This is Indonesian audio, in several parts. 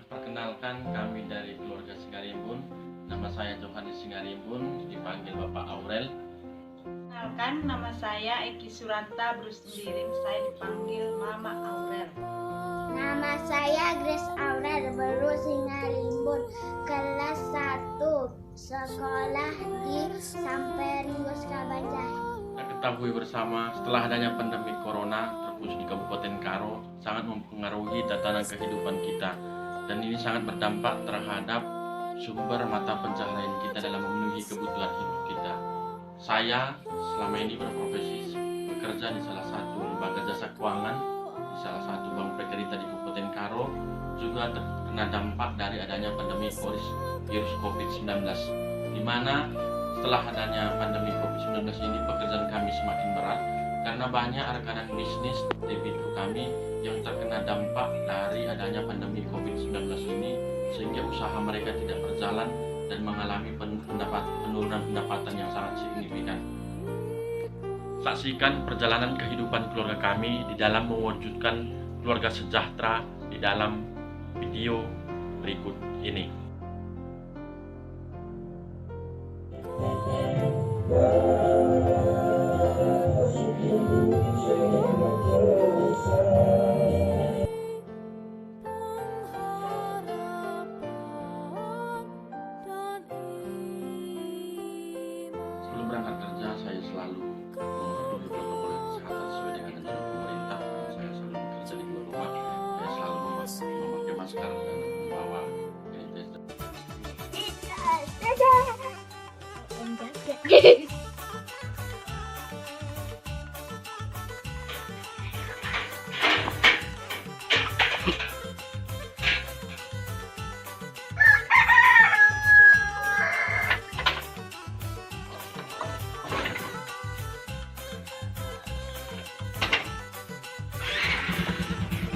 Perkenalkan, kami dari keluarga Singarimbun. Nama saya Johanes Singarimbun, dipanggil Bapak Aurel. Perkenalkan, nama saya Eki Suranta Brusdirim, saya dipanggil Mama Aurel. Nama saya Grace Aurel Beru Singarimbun, kelas 1, sekolah di Samperingus Kabanjai. Kita ketahui bersama, setelah adanya pandemi corona terkhusus di Kabupaten Karo, sangat mempengaruhi tatanan kehidupan kita, dan ini sangat berdampak terhadap sumber mata pencaharian kita dalam memenuhi kebutuhan hidup kita. Saya selama ini berprofesi bekerja di salah satu lembaga jasa keuangan, di salah satu bank pemerintah di Kabupaten Karo, juga terkena dampak dari adanya pandemi virus COVID-19, di mana setelah adanya pandemi COVID-19 ini pekerjaan kami semakin berat karena banyak rekan bisnis debitur kami yang terkena dampak dari adanya pandemi COVID-19 ini, sehingga usaha mereka tidak berjalan dan mengalami penurunan pendapatan yang sangat signifikan. Saksikan perjalanan kehidupan keluarga kami di dalam mewujudkan keluarga sejahtera di dalam video berikut ini. Sebelum berangkat kerja, saya selalu mematuhi protokol kesehatan sesuai dengan anjuran pemerintah. Saya selalu bekerja di luar rumah, saya selalu memakai masker dan membawa sanitizer.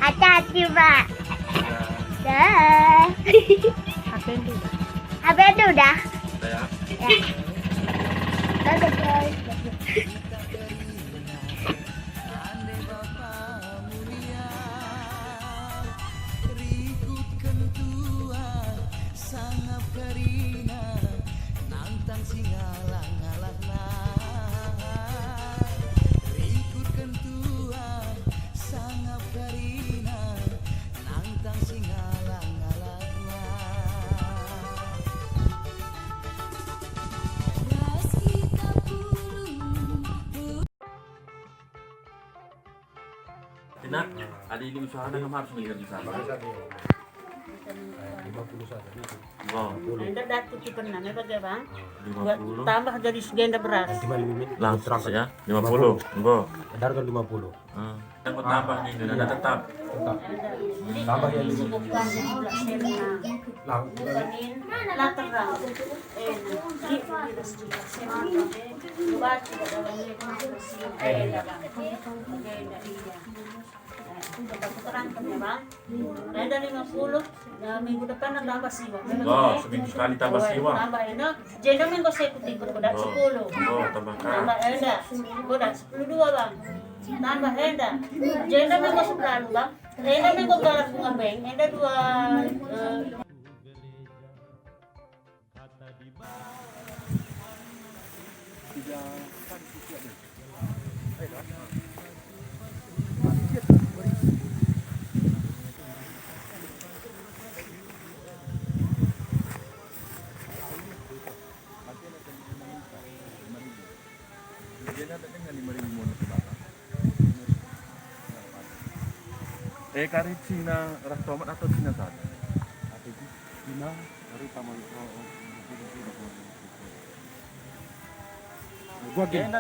Hati-hati, Pak. Dah. Apa itu? Apa itu udah? Saya Ya. Dadah, guys. Tina, ada ini usaha dengan harus melihat di sana. 50 saja itu. Oh, Anda datu pernah, apa ya bang? 50. Tambah jadi segenda beras. Nanti malam ini Langsung ya, 50. Enggak. edarkan 50. Yang mau tambah nih, dan ada tetap. Tetap. Tambah yang ini. Bukan sebelah serna. Lang. Bukanin lateral. Ada 50, minggu depan nambah siwa. Oh, seminggu sekali tambah siwa. Tambah enak. Jadi minggu saya ikut udah 10. Oh, tambahkan. Tambah enda, udah 10 bang. Tambah enda. Jadi minggu sebelalu bang. Enda minggu galat bunga beng. Enda 2. Kari Cina ras tomat atau Cina sana? Cina dari taman.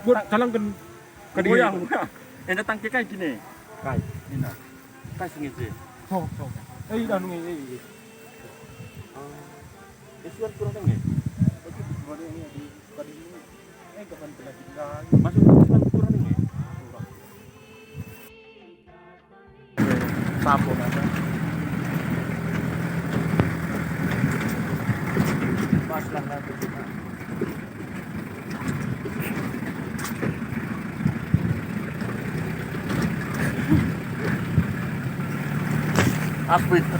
Gua talang kan Goyang. Enda tangke kai gini. kai. Ina. Kai sengece. Oh. Anu eh. Isuan kurang tenge. Baru ini di tadi ini. Kapan pernah tinggal. Masuk isuan kurang tenge. Sapo nada. Pas lang natin. Apa itu?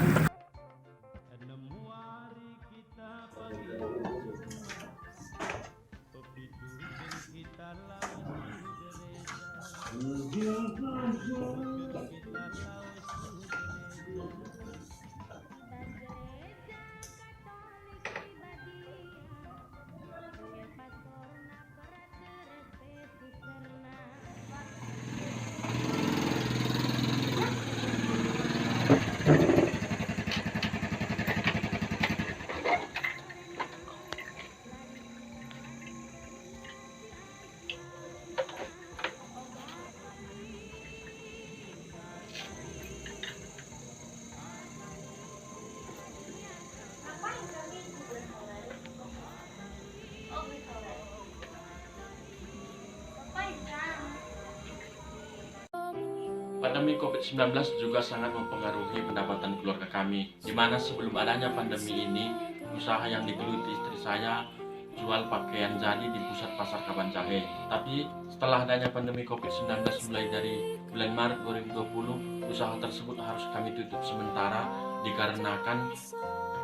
Pandemi COVID-19 juga sangat mempengaruhi pendapatan keluarga kami, di mana sebelum adanya pandemi ini, usaha yang digeluti istri saya jual pakaian jadi di pusat pasar Kabanjahe. Tapi setelah adanya pandemi COVID-19 mulai dari bulan Maret 2020, usaha tersebut harus kami tutup sementara dikarenakan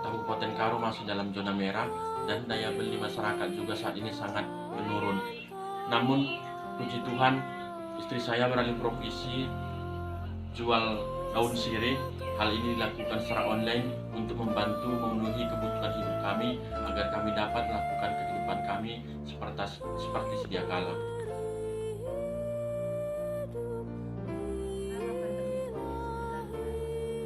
Kabupaten Karo masih dalam zona merah dan daya beli masyarakat juga saat ini sangat menurun. Namun, puji Tuhan, istri saya beralih profesi jual daun sirih. Hal ini dilakukan secara online untuk membantu memenuhi kebutuhan hidup kami agar kami dapat melakukan kehidupan kami seperti sedia kala.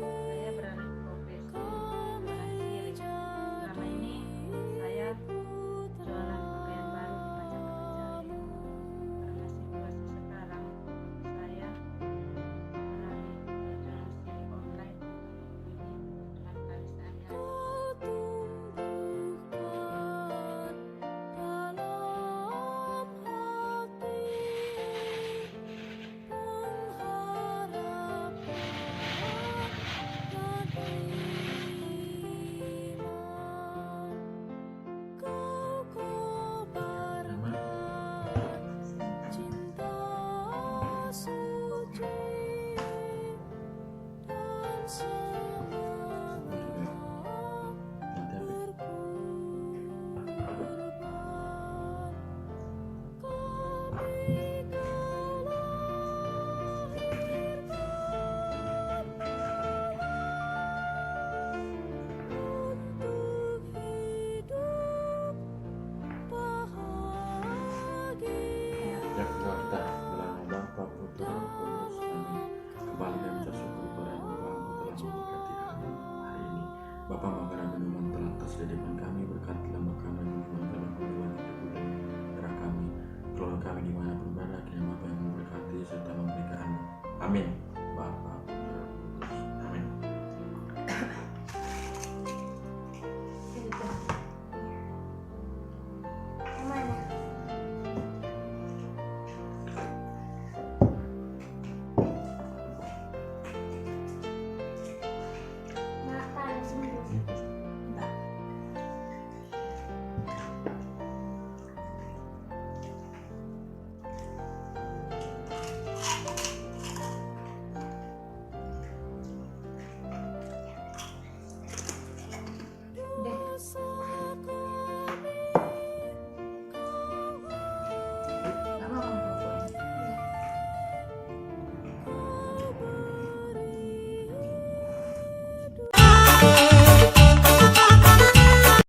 Saya beralih profesi jualan sirih. Selama ini saya jualan pakaian baru di pasar Kabanjahe. Karena situasi sekarang saya beralih jualan sirih online untuk memenuhi kebutuhan kami sehari-hari. Yang kita dalam Bapa Putra Kudus, amin. Kembali dan bersyukur kepada Bapa telah memberkati hari ini. Bapa, makanan minuman telah tersediakan kami, berkatilah makanan minuman dalam hubungan hidup dan darah kami. Keluarga kami dimanapun berada, kiranya Bapa yang memberkati serta memberikan. Amin.